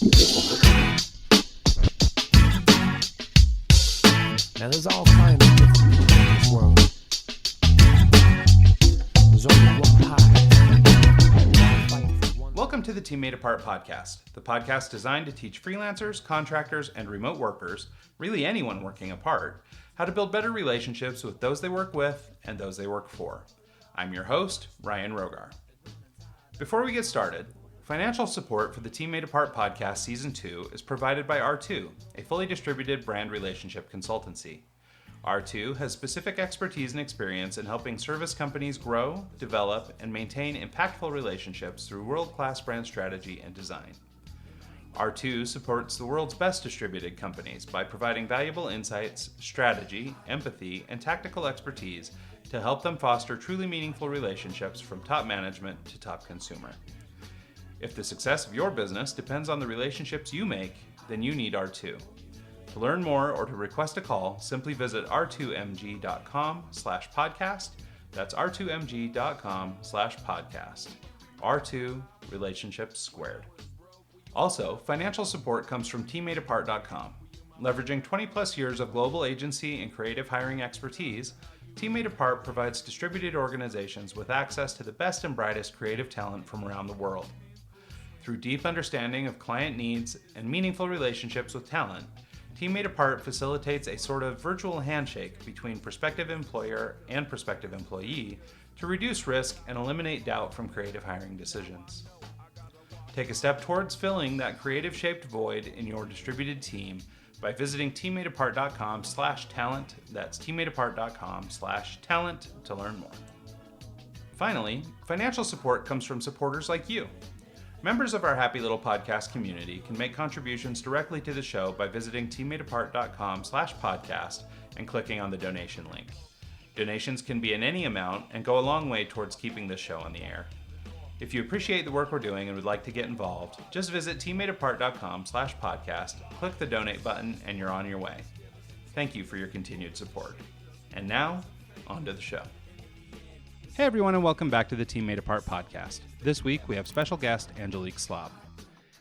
Now there's all kinds of different people in this world. There's only one pie. Welcome to the Team Made Apart podcast, the podcast designed to teach freelancers, contractors, and remote workers, really anyone working apart, how to build better relationships with those they work with and those they work for. I'm your host, Ryan Rogar. Before we get started, financial support for the Team Made Apart podcast Season 2 is provided by R2, a fully distributed brand relationship consultancy. R2 has specific expertise and experience in helping service companies grow, develop, and maintain impactful relationships through world-class brand strategy and design. R2 supports the world's best distributed companies by providing valuable insights, strategy, empathy, and tactical expertise to help them foster truly meaningful relationships from top management to top consumer. If the success of your business depends on the relationships you make, then you need R2. To learn more or to request a call, simply visit r2mg.com/podcast. That's r2mg.com/podcast. R2 Relationships Squared. Also, financial support comes from teammadeapart.com. Leveraging 20 plus years of global agency and creative hiring expertise, Team Made Apart provides distributed organizations with access to the best and brightest creative talent from around the world. Through deep understanding of client needs and meaningful relationships with talent, Team Made Apart facilitates a sort of virtual handshake between prospective employer and prospective employee to reduce risk and eliminate doubt from creative hiring decisions. Take a step towards filling that creative-shaped void in your distributed team by visiting teammadeapart.com/talent. That's teammadeapart.com/talent to learn more. Finally, financial support comes from supporters like you. Members of our Happy Little Podcast community can make contributions directly to the show by visiting teammadeapart.com/podcast and clicking on the donation link. Donations can be in any amount and go a long way towards keeping this show on the air. If you appreciate the work we're doing and would like to get involved, just visit teammadeapart.com/podcast, click the donate button, and you're on your way. Thank you for your continued support. And now, on to the show. Hey everyone, and welcome back to the Team Made Apart podcast. This week we have special guest Angelique Slob.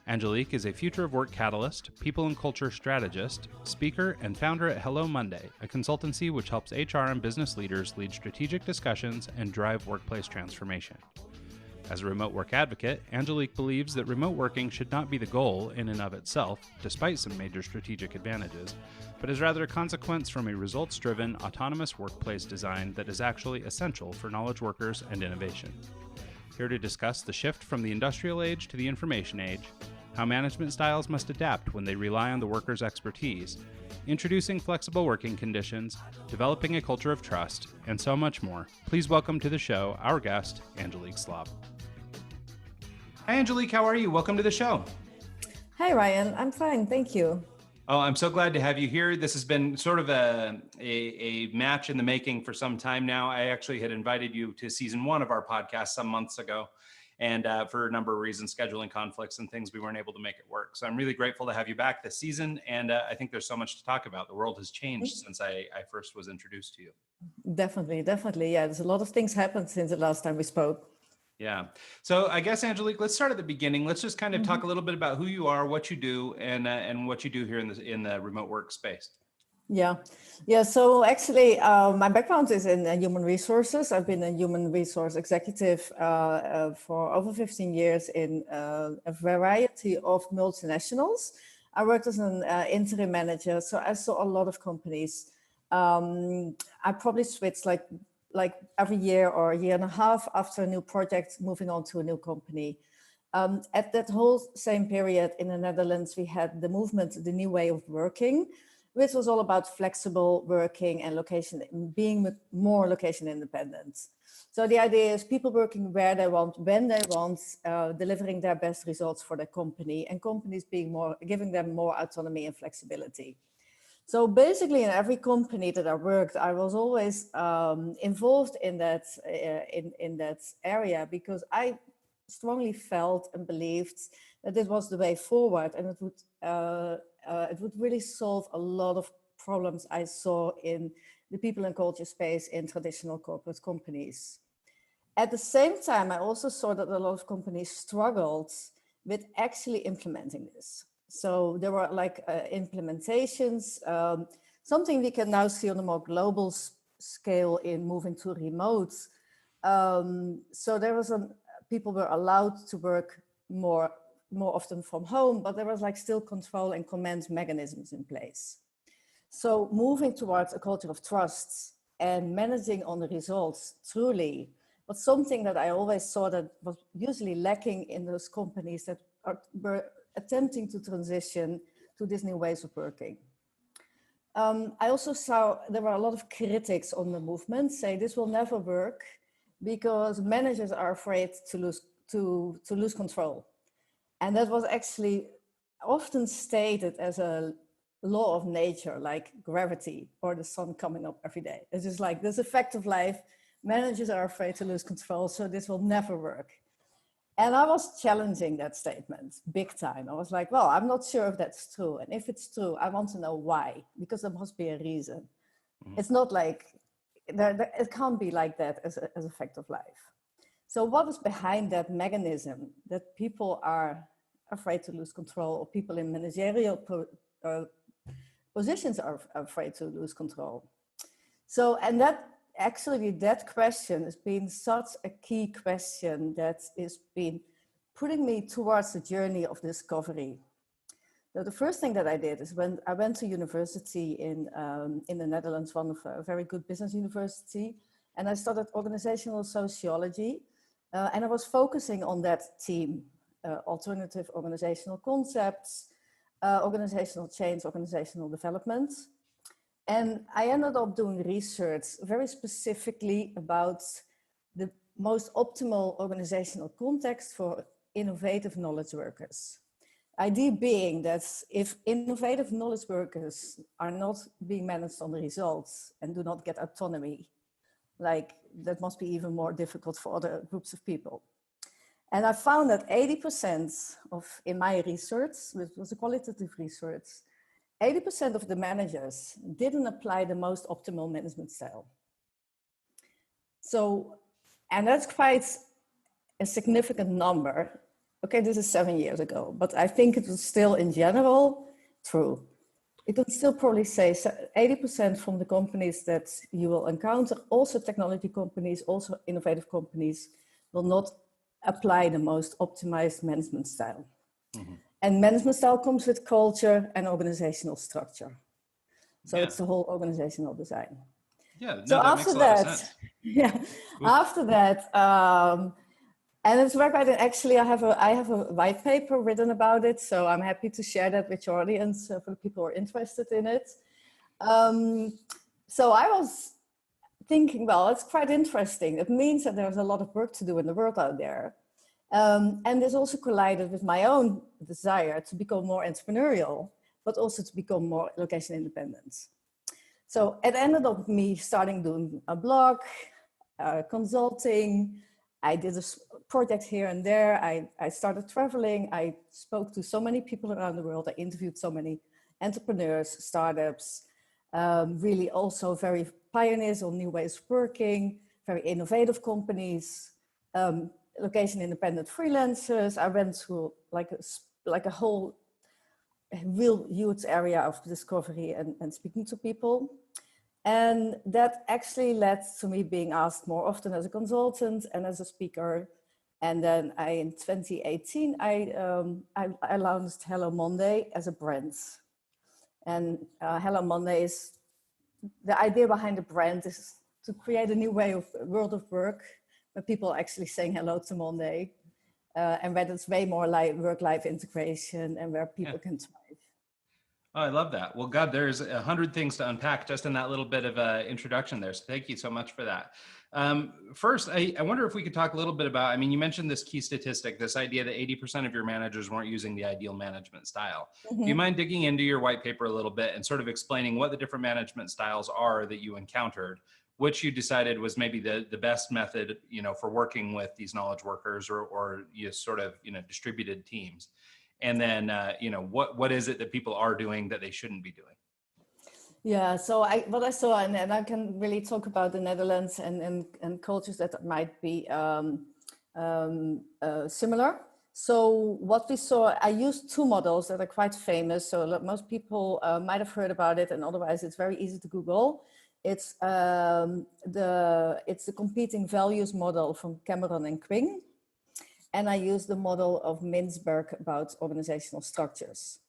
Angelique is a future of work catalyst, people and culture strategist, speaker, and founder at Hello Monday, a consultancy which helps HR and business leaders lead strategic discussions and drive workplace transformation. As a remote work advocate, Angelique believes that remote working should not be the goal in and of itself, despite some major strategic advantages, but is rather a consequence from a results-driven, autonomous workplace design that is actually essential for knowledge workers and innovation. Here to discuss the shift from the industrial age to the information age, how management styles must adapt when they rely on the worker's expertise, introducing flexible working conditions, developing a culture of trust, and so much more, please welcome to the show our guest, Angelique Slob. Hi, Angelique. How are you? Welcome to the show. Hi, Ryan. I'm fine. Thank you. Oh, I'm so glad to have you here. This has been sort of a match in the making for some time now. I actually had invited you to season 1 of our podcast some months ago. And for a number of reasons, scheduling conflicts and things, we weren't able to make it work. So I'm really grateful to have you back this season. And I think there's so much to talk about. The world has changed since I first was introduced to you. Definitely. Yeah, there's a lot of things happened since the last time we spoke. Yeah. So I guess, Angelique, let's start at the beginning. Let's just kind of talk a little bit about who you are, what you do, and what you do here in the remote work space. Yeah. So actually, my background is in human resources. I've been a human resource executive for over 15 years in a variety of multinationals. I worked as an interim manager, so I saw a lot of companies. I probably switched like every year or a year and a half after a new project, moving on to a new company. At that whole same period in the Netherlands, we had the movement, the new way of working, which was all about flexible working and being more location independent. So the idea is people working where they want, when they want, delivering their best results for their company, and companies giving them more autonomy and flexibility. So basically, in every company that I worked, I was always involved in that area because I strongly felt and believed that this was the way forward, and it would really solve a lot of problems I saw in the people and culture space in traditional corporate companies. At the same time, I also saw that a lot of companies struggled with actually implementing this. So there were like implementations, something we can now see on a more global scale in moving to remote. So there was people were allowed to work more often from home, but there was like still control and command mechanisms in place. So moving towards a culture of trust and managing on the results truly was something that I always saw that was usually lacking in those companies that were attempting to transition to these new ways of working. I also saw there were a lot of critics on the movement say this will never work because managers are afraid to lose control. And that was actually often stated as a law of nature, like gravity or the sun coming up every day. It's just like this effect of life. Managers are afraid to lose control, so this will never work. And I was challenging that statement big time. I was like, well, I'm not sure if that's true. And if it's true, I want to know why, because there must be a reason. Mm-hmm. It's not like, it can't be like that as a fact of life. So what is behind that mechanism that people are afraid to lose control, or people in managerial positions are afraid to lose control? So, and that actually, that question has been such a key question that has been putting me towards the journey of discovery. Now, the first thing that I did is when I went to university in the Netherlands, one of a very good business university, and I studied organizational sociology, and I was focusing on that theme, alternative organizational concepts, organizational change, organizational development. And I ended up doing research very specifically about the most optimal organizational context for innovative knowledge workers. Idea being that if innovative knowledge workers are not being managed on the results and do not get autonomy, like that must be even more difficult for other groups of people. And I found that 80% in my research, which was a qualitative research, 80% of the managers didn't apply the most optimal management style. So, and that's quite a significant number. Okay, this is 7 years ago, but I think it was still in general true. You can still probably say 80% from the companies that you will encounter, also technology companies, also innovative companies, will not apply the most optimized management style. Mm-hmm. And management style comes with culture and organizational structure. So it's the whole organizational design. Yeah, no, so that makes a lot of sense. Yeah, after that, and it's very quite, actually I have a white paper written about it, so I'm happy to share that with your audience for the people who are interested in it. So I was thinking, well, it's quite interesting. It means that there's a lot of work to do in the world out there. And this also collided with my own desire to become more entrepreneurial, but also to become more location independent. So it ended up with me starting doing a blog, consulting. I did a project here and there. I started traveling. I spoke to so many people around the world. I interviewed so many entrepreneurs, startups, really also very pioneers on new ways of working, very innovative companies, location independent freelancers. I went through like a whole real huge area of discovery and speaking to people. And that actually led to me being asked more often as a consultant and as a speaker. And then in 2018, I launched Hello Monday as a brand. And Hello Monday is, the idea behind the brand is to create a new way of world of work where people are actually saying hello to Monday. And where there's way more like work-life integration and where people can thrive. Oh, I love that. Well, God, there's 100 things to unpack just in that little bit of introduction there. So thank you so much for that. First, I wonder if we could talk a little bit about, I mean, you mentioned this key statistic, this idea that 80% of your managers weren't using the ideal management style. Mm-hmm. Do you mind digging into your white paper a little bit and sort of explaining what the different management styles are that you encountered, which you decided was maybe the best method, for working with these knowledge workers or you sort of, distributed teams? And then, what is it that people are doing that they shouldn't be doing? Yeah, so what I saw, and I can really talk about the Netherlands and cultures that might be similar. So what we saw, I used two models that are quite famous. So most people might have heard about it, and otherwise it's very easy to Google. It's the competing values model from Cameron and Quinn. And I used the model of Mintzberg about organizational structures.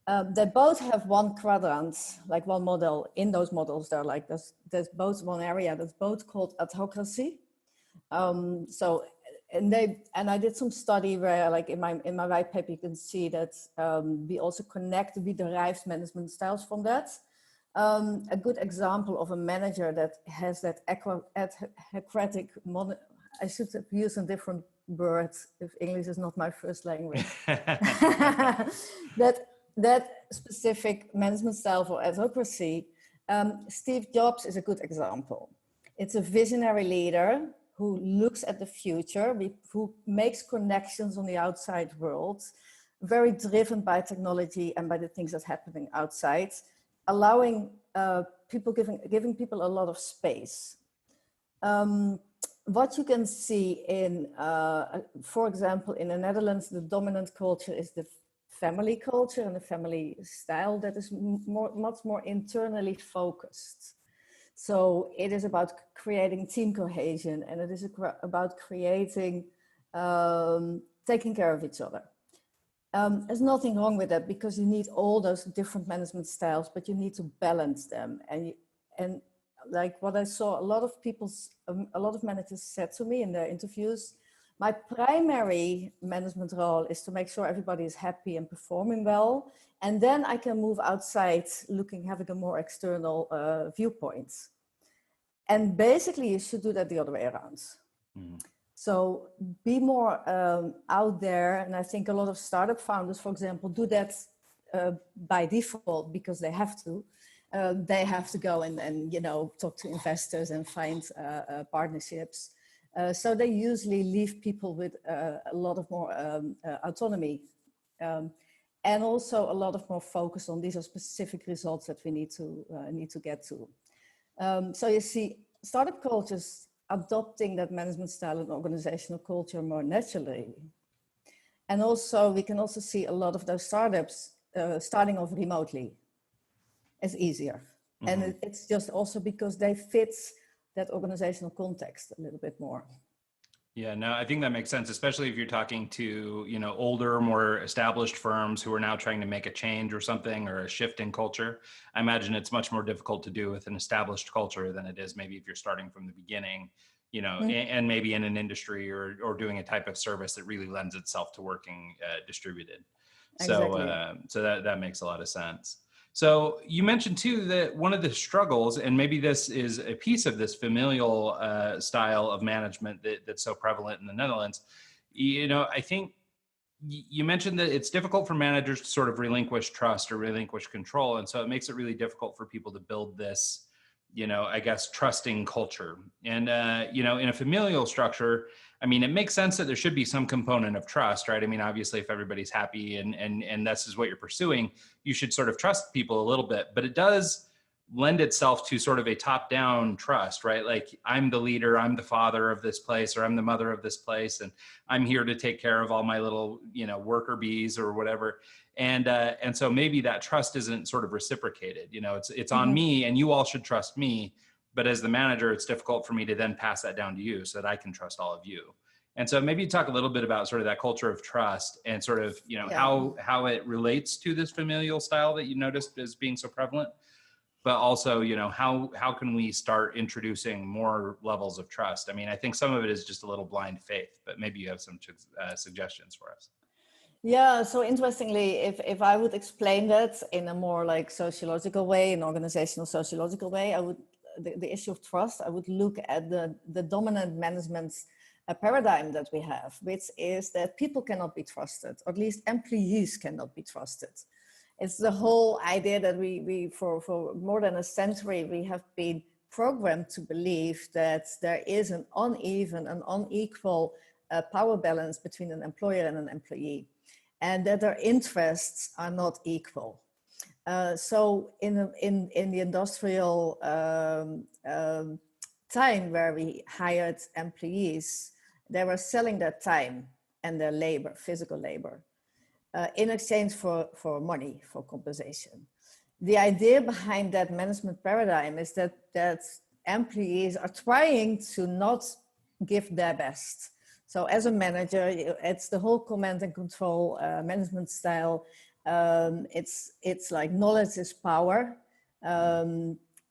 They both have one quadrant, like one model. In those models, they're like, there's both one area that's both called autocracy. And I did some study where, like in my white paper, you can see that we also we derived management styles from that. A good example of a manager that has that Socratic model, I should have used a different word if English is not my first language. that specific management style for autocracy, Steve Jobs is a good example. It's a visionary leader who looks at the future, who makes connections on the outside world, very driven by technology and by the things that's happening outside, allowing giving people a lot of space. What you can see in, for example, in the Netherlands, the dominant culture is the family culture and the family style that is much more internally focused. So it is about creating team cohesion, and it is about creating, taking care of each other. There's nothing wrong with that, because you need all those different management styles, but you need to balance them. And like what I saw, a lot of managers said to me in their interviews, my primary management role is to make sure everybody is happy and performing well. And then I can move outside having a more external viewpoint. And basically you should do that the other way around. Mm. So be more out there. And I think a lot of startup founders, for example, do that by default because they have to. They have to go and talk to investors and find partnerships. So they usually leave people with a lot of more autonomy, and also a lot of more focus on these are specific results that we need to get to. So you see startup cultures adopting that management style and organizational culture more naturally. And also we can also see a lot of those startups starting off remotely. It's easier. Mm-hmm. And it's just also because they fit that organizational context a little bit more. Yeah, no, I think that makes sense, especially if you're talking to, older, more established firms who are now trying to make a change or something, or a shift in culture. I imagine it's much more difficult to do with an established culture than it is maybe if you're starting from the beginning, mm-hmm. and maybe in an industry or doing a type of service that really lends itself to working distributed. Exactly. So that makes a lot of sense. So you mentioned too that one of the struggles, and maybe this is a piece of this familial style of management that's so prevalent in the Netherlands, I think you mentioned that it's difficult for managers to sort of relinquish trust or relinquish control. And so it makes it really difficult for people to build this, I guess, trusting culture. And, in a familial structure, I mean, it makes sense that there should be some component of trust, right? I mean, obviously, if everybody's happy and this is what you're pursuing, you should sort of trust people a little bit, but it does lend itself to sort of a top-down trust, right? Like, I'm the leader, I'm the father of this place, or I'm the mother of this place, and I'm here to take care of all my little, worker bees or whatever. And so maybe that trust isn't sort of reciprocated, it's on mm-hmm. me, and you all should trust me. But as the manager, it's difficult for me to then pass that down to you so that I can trust all of you. And so maybe talk a little bit about sort of that culture of trust and sort of, how it relates to this familial style that you noticed as being so prevalent, but also, how can we start introducing more levels of trust? I mean, I think some of it is just a little blind faith, but maybe you have some suggestions for us. Yeah, so interestingly, if I would explain that in a more like sociological way, an organizational sociological way, the issue of trust, I would look at the dominant management paradigm that we have, which is that people cannot be trusted, or at least employees cannot be trusted. It's the whole idea that we for more than a century, we have been programmed to believe that there is an uneven and unequal power balance between an employer and an employee, and that their interests are not equal. So in the industrial time where we hired employees, they were selling their time and their labor, physical labor, in exchange for money, for compensation. The idea behind that management paradigm is that employees are trying to not give their best. So as a manager, it's the whole command and control management style. It's like knowledge is power.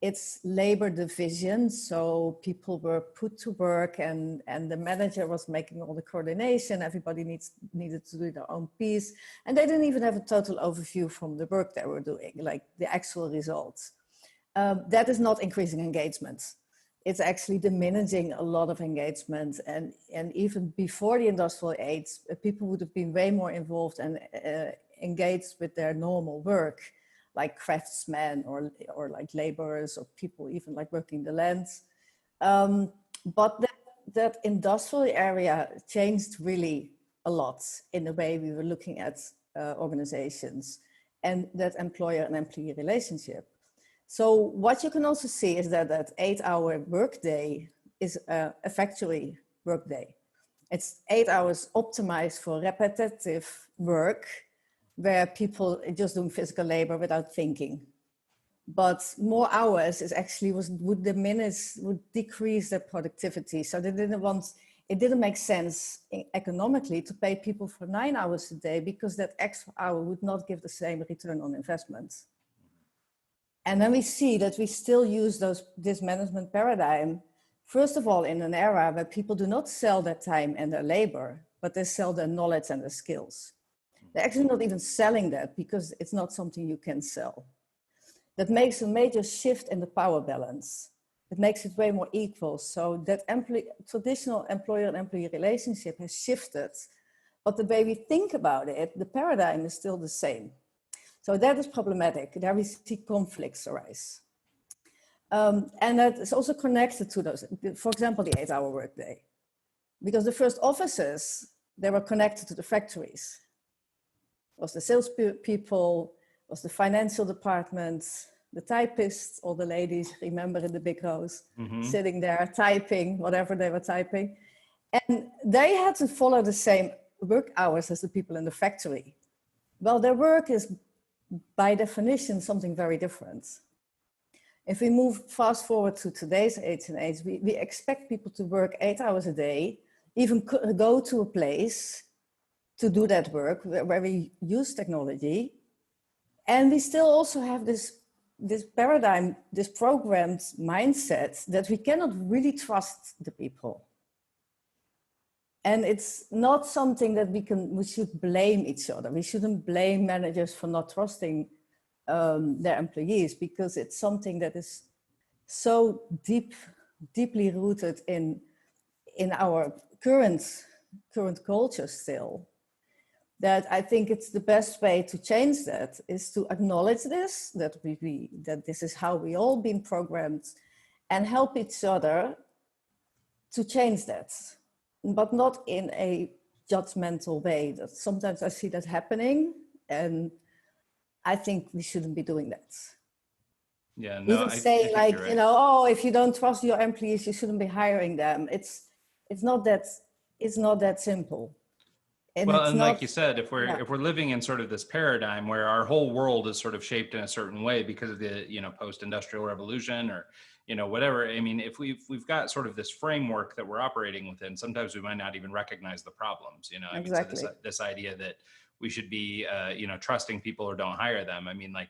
It's labor division. So people were put to work and the manager was making all the coordination. Everybody needed to do their own piece. And they didn't even have a total overview from the work they were doing, like the actual results. That is not increasing engagement. It's actually diminishing a lot of engagement. And even before the industrial age, people would have been way more involved and engaged with their normal work, like craftsmen or like laborers or people even like working the lands. But that industrial area changed really a lot in the way we were looking at organizations and that employer and employee relationship. So what you can also see is that that 8-hour workday is a factory workday. It's 8 hours optimized for repetitive work where people are just doing physical labor without thinking. But more hours is actually would decrease their productivity. So it didn't make sense economically to pay people for 9 hours a day because that extra hour would not give the same return on investment. And then we see that we still use this management paradigm, first of all, in an era where people do not sell their time and their labor, but they sell their knowledge and their skills. They're actually not even selling that because it's not something you can sell. That makes a major shift in the power balance. It makes it way more equal. So that traditional employer and employee relationship has shifted, but the way we think about it, the paradigm is still the same. So that is problematic. There we see conflicts arise. And that is also connected to those, for example, the 8-hour workday. Because the first offices, they were connected to the factories. It was the salespeople, was the financial department, the typists, all the ladies, remember in the big rows, sitting there typing, whatever they were typing. And they had to follow the same work hours as the people in the factory. Well, their work is by definition something very different. If we move fast forward to today's age, we expect people to work 8 hours a day, even go to a place to do that work where we use technology. And we still also have this paradigm, this programmed mindset that we cannot really trust the people. And it's not something that we should blame each other. We shouldn't blame managers for not trusting their employees, because it's something that is so deeply rooted in our current culture still, that I think it's the best way to change that is to acknowledge this, that this is how we all been programmed, and help each other to change that, but not in a judgmental way. That sometimes I see that happening, and I think we shouldn't be doing that. Yeah, no, even say I like, right. you know, oh, if you don't trust your employees, you shouldn't be hiring them. It's not that simple. And well, it's and not, like you said, if we're living in sort of this paradigm where our whole world is sort of shaped in a certain way because of the, you know, post-industrial revolution or, you know, whatever. I mean, if we've got sort of this framework that we're operating within, sometimes we might not even recognize the problems. You know, I exactly. mean, so this idea that we should be, you know, trusting people or don't hire them. I mean, like,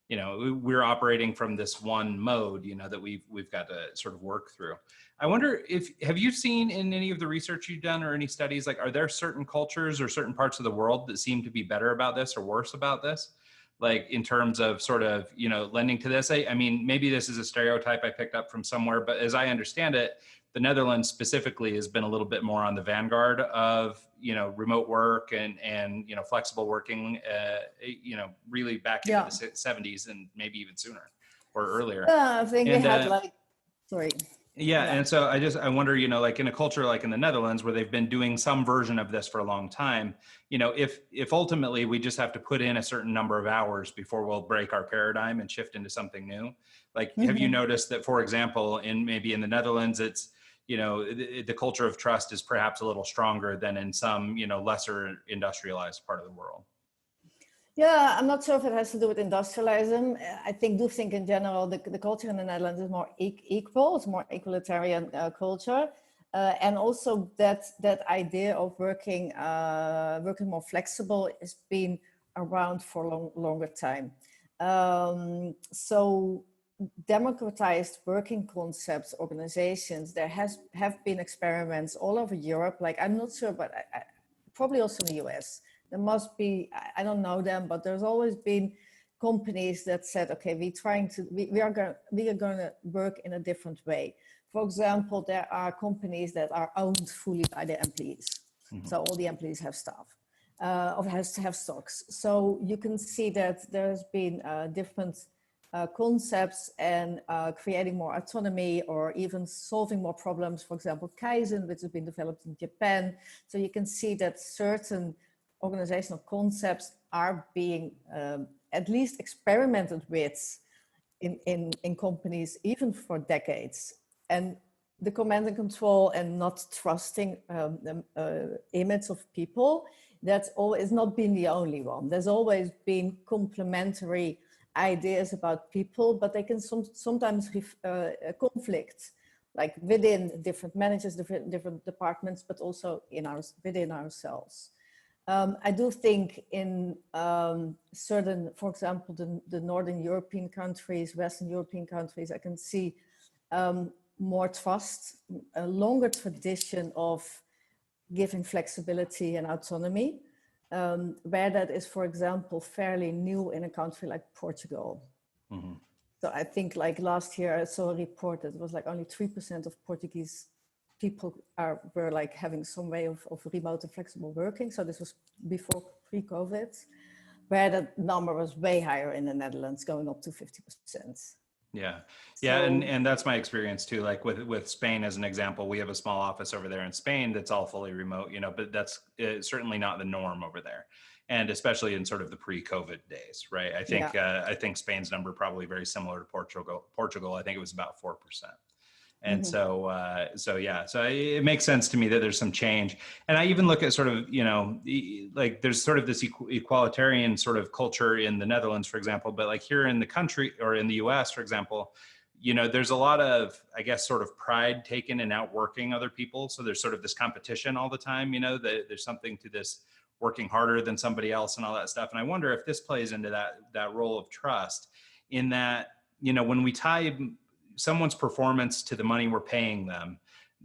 you know, we're operating from this one mode, you know, that we've got to sort of work through. I wonder have you seen in any of the research you've done or any studies, like, are there certain cultures or certain parts of the world that seem to be better about this or worse about this? Like in terms of sort of, you know, lending to this? I mean, maybe this is a stereotype I picked up from somewhere, but as I understand it, the Netherlands specifically has been a little bit more on the vanguard of, you know, remote work and you know, flexible working, you know, really back into the 70s and maybe even sooner or earlier. Yeah, I think we had like, sorry. Yeah, and so I wonder, you know, like in a culture like in the Netherlands where they've been doing some version of this for a long time, you know, if ultimately we just have to put in a certain number of hours before we'll break our paradigm and shift into something new, like, have you noticed that, for example, maybe in the Netherlands, it's, the culture of trust is perhaps a little stronger than in some, lesser industrialized part of the world. Yeah, I'm not sure if it has to do with industrialism. I do think in general the culture in the Netherlands is more equal. It's more equalitarian culture, and also that idea of working more flexible has been around for longer time. So democratized working concepts, organizations. There have been experiments all over Europe. Like I'm not sure, but probably also in the US. There must be, I don't know them, but there's always been companies that said, okay, we are going to work in a different way. For example, there are companies that are owned fully by their employees. Mm-hmm. So all the employees have staff, or have stocks. So you can see that there's been different concepts and creating more autonomy or even solving more problems. For example, Kaizen, which has been developed in Japan. So you can see that certain organizational concepts are being at least experimented with in companies even for decades. And the command and control and not trusting image of people, that's always not been the only one. There's always been complementary ideas about people, but they can sometimes conflict, like within different managers, different departments, but also within ourselves. I do think in certain, for example, the Northern European countries, Western European countries, I can see more trust, a longer tradition of giving flexibility and autonomy, where that is, for example, fairly new in a country like Portugal. Mm-hmm. So I think like last year I saw a report that it was like only 3% of Portuguese people were like having some way of remote and flexible working. So this was before pre-COVID, where that number was way higher in the Netherlands, going up to 50%. Yeah. Yeah. And that's my experience too. Like with Spain as an example, we have a small office over there in Spain that's all fully remote, but that's certainly not the norm over there. And especially in sort of the pre-COVID days, right? I think Spain's number probably very similar to Portugal. I think it was about 4%. And mm-hmm. So it makes sense to me that there's some change. And I even look at sort of, like there's sort of this equalitarian sort of culture in the Netherlands, for example, but like here in the country or in the US, for example, there's a lot of, I guess, sort of pride taken in outworking other people. So there's sort of this competition all the time, that there's something to this working harder than somebody else and all that stuff. And I wonder if this plays into that role of trust in that, when we tie someone's performance to the money we're paying them,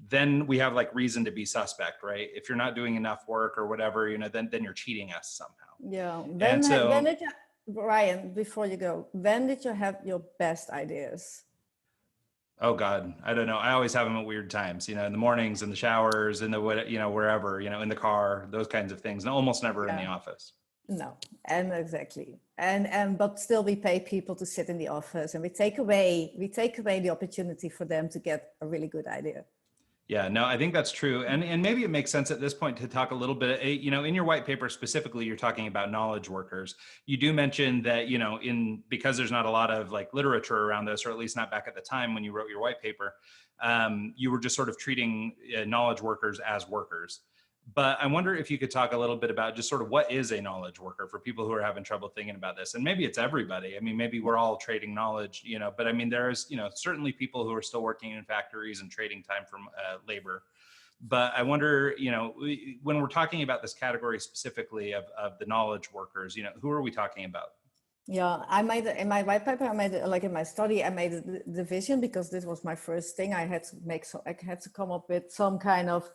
then we have like reason to be suspect, right? If you're not doing enough work or whatever, then you're cheating us somehow. Yeah. Ryan, before you go, when did you have your best ideas? Oh God, I don't know. I always have them at weird times, in the mornings, in the showers, in the, wherever, in the car, those kinds of things, and almost never in the office. No, and exactly. And but still we pay people to sit in the office and we take away the opportunity for them to get a really good idea. Yeah, no, I think that's true. And maybe it makes sense at this point to talk a little bit, in your white paper specifically, you're talking about knowledge workers. You do mention that, because there's not a lot of like literature around this, or at least not back at the time when you wrote your white paper, you were just sort of treating knowledge workers as workers. But I wonder if you could talk a little bit about just sort of what is a knowledge worker for people who are having trouble thinking about this. And maybe it's everybody. I mean, maybe we're all trading knowledge, but I mean, there's, certainly people who are still working in factories and trading time from labor. But I wonder, when we're talking about this category specifically of the knowledge workers, who are we talking about? Yeah, I made in my white paper, in my study, I made a division because this was my first thing. I had to come up with some kind of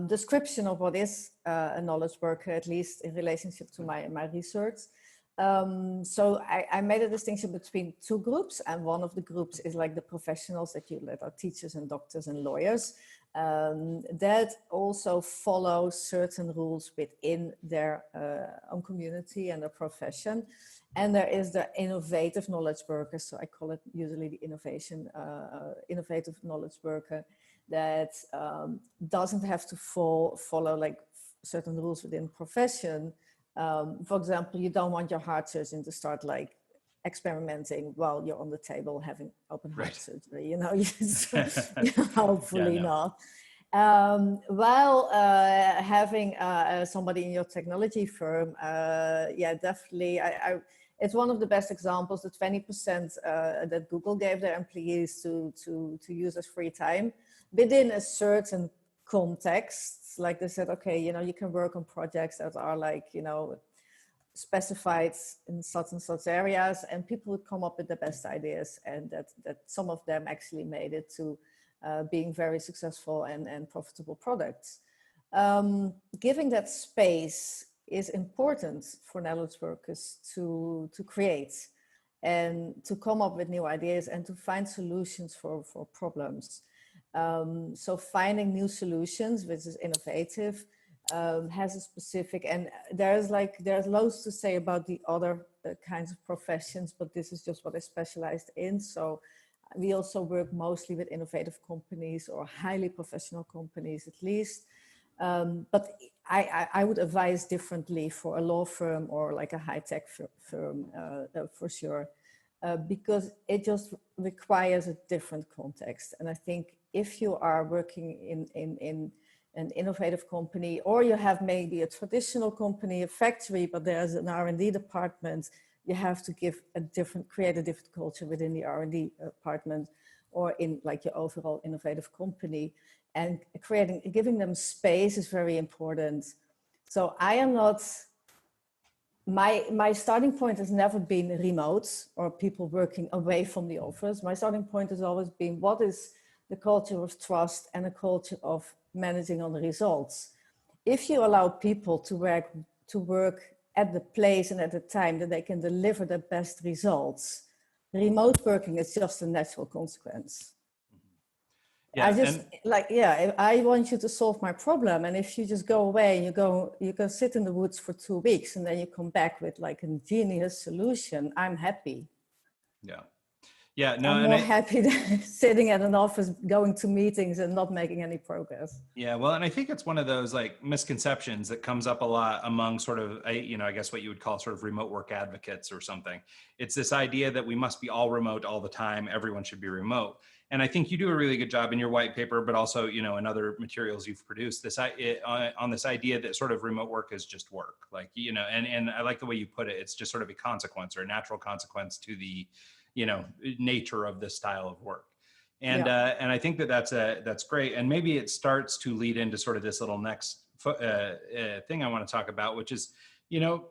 description of what is a knowledge worker, at least in relationship to my research. So I made a distinction between two groups, and one of the groups is like the professionals that are teachers and doctors and lawyers that also follow certain rules within their own community and their profession. And there is the innovative knowledge worker, so I call it usually the innovative knowledge worker, that doesn't have to follow like certain rules within profession. For example, you don't want your heart surgeon to start like experimenting while you're on the table having open heart Right. surgery, you know. Hopefully Yeah, no. not. While having somebody in your technology firm, yeah, definitely. It's one of the best examples, the 20% that Google gave their employees to use as free time within a certain context. Like they said, okay, you know, you can work on projects that are like, you know, specified in such and such areas, and people would come up with the best ideas, and that some of them actually made it to being very successful and profitable products. Giving that space is important for knowledge workers to create and to come up with new ideas and to find solutions for problems. So finding new solutions, which is innovative, has a specific, and there's loads to say about the other kinds of professions, but this is just what I specialized in. So we also work mostly with innovative companies or highly professional companies at least. But I would advise differently for a law firm or like a high-tech firm for sure, because it just requires a different context. And I think if you are working in an innovative company, or you have maybe a traditional company, a factory, but there's an R&D department, you have to create a different culture within the R&D department, or in like your overall innovative company, and giving them space is very important. So I am not, my starting point has never been remote or people working away from the office. My starting point has always been, what is the culture of trust and a culture of managing on the results? If you allow people to work at the place and at the time that they can deliver the best results, remote working is just a natural consequence. Yeah, I want you to solve my problem, and if you just go away, you go sit in the woods for 2 weeks, and then you come back with like a genius solution, I'm happy. Yeah. Yeah, no, I'm more happy than sitting at an office, going to meetings and not making any progress. Yeah, well, and I think it's one of those like misconceptions that comes up a lot among sort of, you know, I guess what you would call sort of remote work advocates or something. It's this idea that we must be all remote all the time. Everyone should be remote. And I think you do a really good job in your white paper, but also, you know, in other materials you've produced on this idea that sort of remote work is just work. Like, you know, and I like the way you put it. It's just sort of a consequence or a natural consequence to the, you know, nature of this style of work. And Yeah. and I think that's great. And maybe it starts to lead into sort of this little next thing I want to talk about, which is, you know,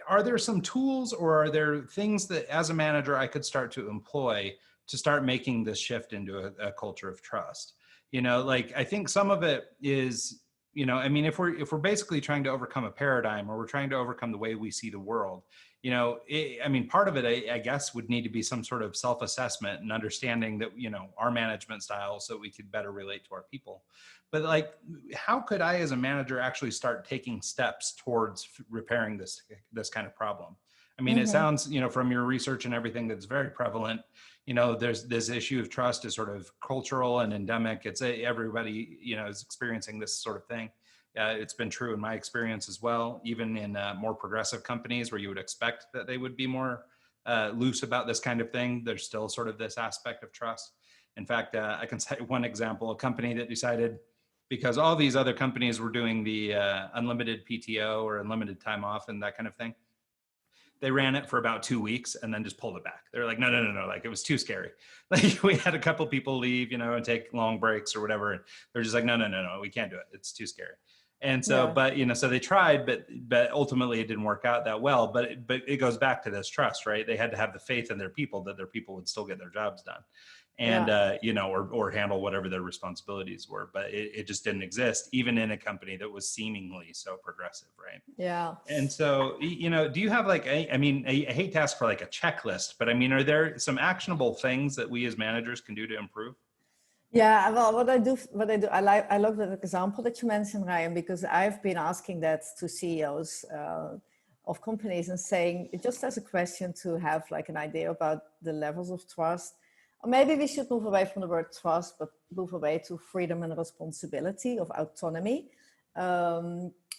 are there some tools or are there things that as a manager I could start to employ to start making this shift into a culture of trust? You know, like I think some of it is, you know, I mean, if we're basically trying to overcome a paradigm or we're trying to overcome the way we see the world, you know, I mean, part of it, I guess, would need to be some sort of self-assessment and understanding that, you know, our management style so we could better relate to our people. But like, how could I, as a manager, actually start taking steps towards repairing this kind of problem? I mean, it sounds, you know, from your research and everything that's very prevalent, you know, there's this issue of trust is sort of cultural and endemic. It's everybody, you know, is experiencing this sort of thing. It's been true in my experience as well, even in more progressive companies where you would expect that they would be more loose about this kind of thing. There's still sort of this aspect of trust. In fact, I can cite one example, a company that decided, because all these other companies were doing the unlimited PTO or unlimited time off and that kind of thing. They ran it for about 2 weeks and then just pulled it back. They're like, no, like it was too scary. Like we had a couple people leave, you know, and take long breaks or whatever. And they're just like, no, we can't do it. It's too scary. And so, Yeah. but, you know, so they tried, but ultimately it didn't work out that well, but it goes back to this trust, right? They had to have the faith in their people that their people would still get their jobs done and, you know, or handle whatever their responsibilities were, but it just didn't exist even in a company that was seemingly so progressive. Right. Yeah. And so, you know, do you have like, I mean, I hate to ask for like a checklist, but I mean, are there some actionable things that we as managers can do to improve? Yeah, well, what I do, I love that example that you mentioned, Ryan, because I've been asking that to CEOs of companies and saying, just as a question to have like an idea about the levels of trust, or maybe we should move away from the word trust, but move away to freedom and responsibility of autonomy.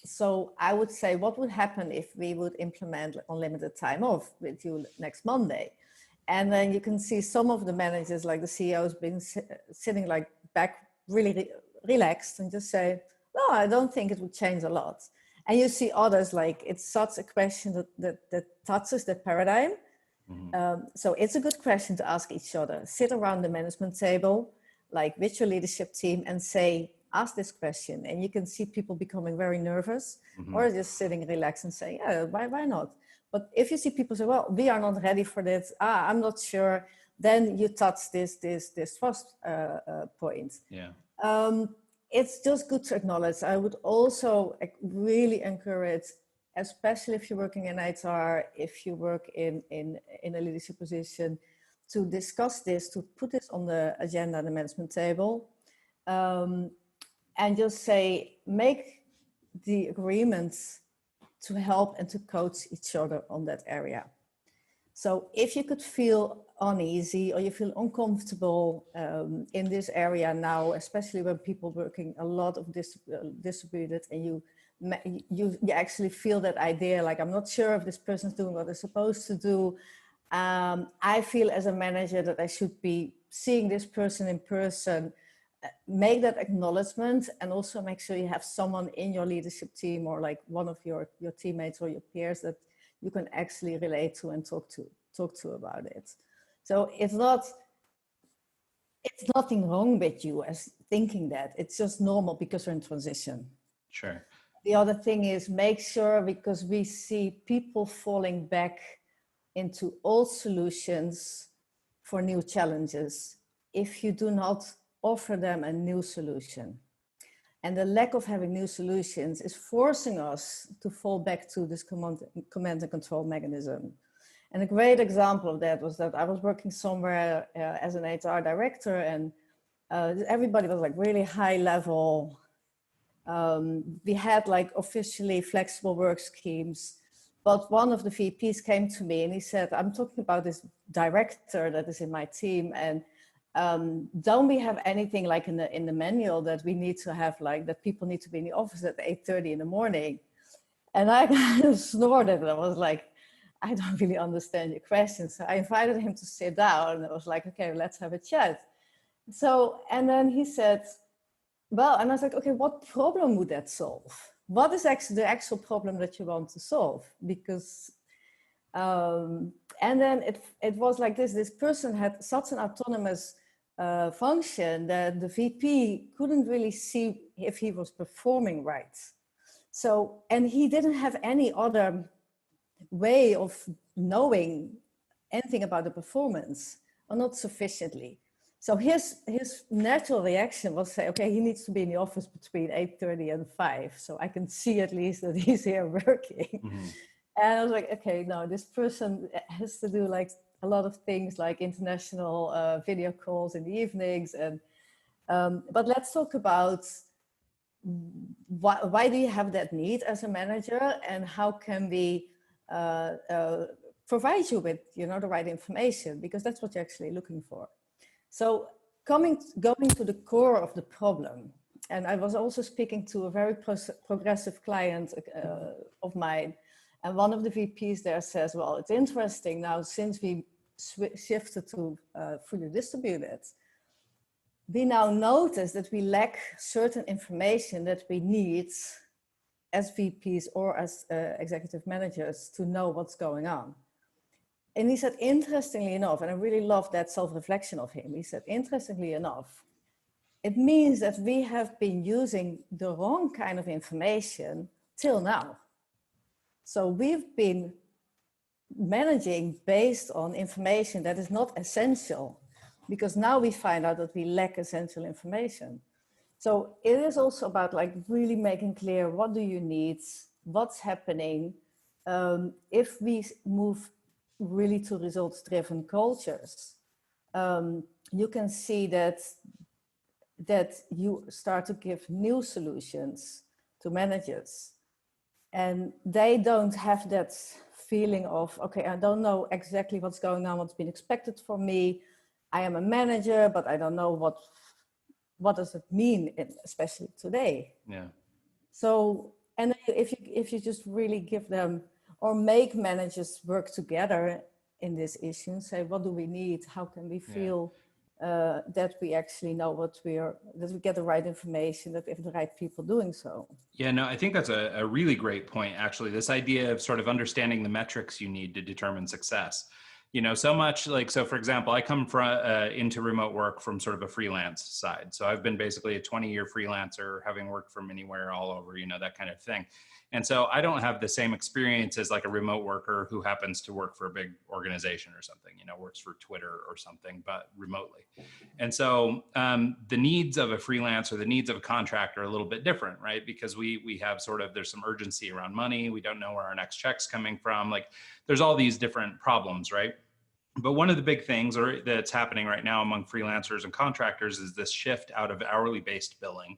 So I would say, what would happen if we would implement unlimited time off with you next Monday? And then you can see some of the managers, like the CEOs, been sitting like back really relaxed and just say, no, I don't think it would change a lot. And you see others like, it's such a question that touches the paradigm. So it's a good question to ask each other. Sit around the management table, like with your leadership team, and say, ask this question. And you can see people becoming very nervous or just sitting relaxed and say, yeah, why not? But if you see people say, well, we are not ready for this, I'm not sure, then you touch this first point. Yeah. It's just good to acknowledge. I would also really encourage, especially if you're working in HR, if you work in a leadership position, to discuss this, to put this on the agenda, the management table, and just say, make the agreements to help and to coach each other on that area. So if you could feel uneasy or you feel uncomfortable in this area now, especially when people working a lot of distributed, and you actually feel that idea, like, I'm not sure if this person's doing what they're supposed to do. I feel as a manager that I should be seeing this person in person. Make that acknowledgement, and also make sure you have someone in your leadership team or like one of your teammates or your peers that you can actually relate to and talk to about it. So it's nothing wrong with you as thinking that. It's just normal because we're in transition. Sure. The other thing is, make sure, because we see people falling back into old solutions for new challenges, if you do not offer them a new solution. And the lack of having new solutions is forcing us to fall back to this command and control mechanism. And a great example of that was that I was working somewhere as an HR director, and everybody was like really high level. We had like officially flexible work schemes, but one of the VPs came to me and he said, I'm talking about this director that is in my team, and don't we have anything like in the manual that we need to have, like that people need to be in the office at 8:30 in the morning? And I kind of snorted, and I was like, I don't really understand your question. So I invited him to sit down, and I was like, okay, let's have a chat. So, and then he said, well, and I was like, okay, what problem would that solve? What is actually the actual problem that you want to solve? Because and then it was like this person had such an autonomous function that the VP couldn't really see if he was performing right. So, and he didn't have any other way of knowing anything about the performance, or not sufficiently. So his natural reaction was say, okay, he needs to be in the office between 8:30 and 5, so I can see at least that he's here working. And I was like, okay, no, this person has to do like a lot of things, like international video calls in the evenings. And but let's talk about why do you have that need as a manager, and how can we provide you with, you know, the right information, because that's what you're actually looking for. So going to the core of the problem. And I was also speaking to a very progressive client of mine. And one of the VPs there says, well, it's interesting now, since we shifted to fully distributed, we now notice that we lack certain information that we need as VPs or as executive managers to know what's going on. And he said, interestingly enough, and I really love that self-reflection of him, he said, interestingly enough, it means that we have been using the wrong kind of information till now. So we've been managing based on information that is not essential, because now we find out that we lack essential information. So it is also about like really making clear, what do you need, what's happening. If we move really to results-driven cultures, you can see that you start to give new solutions to managers, and they don't have that feeling of, okay, I don't know exactly what's going on, what's been expected from me. I am a manager, but I don't know what does it mean, especially today. Yeah. So, and if you just really give them or make managers work together in this issue and say, what do we need? How can we feel that we actually know that we get the right information, that we have the right people doing so. Yeah, no, I think that's a really great point, actually. This idea of sort of understanding the metrics you need to determine success. So much like, so for example, I come into remote work from sort of a freelance side. So I've been basically a 20-year freelancer, having worked from anywhere all over, that kind of thing. And so I don't have the same experience as like a remote worker who happens to work for a big organization or something, works for Twitter or something, but remotely. And so the needs of a freelance or the needs of a contractor are a little bit different, right? Because we have there's some urgency around money. We don't know where our next check's coming from. Like there's all these different problems, right? But one of the big things that's happening right now among freelancers and contractors is this shift out of hourly based billing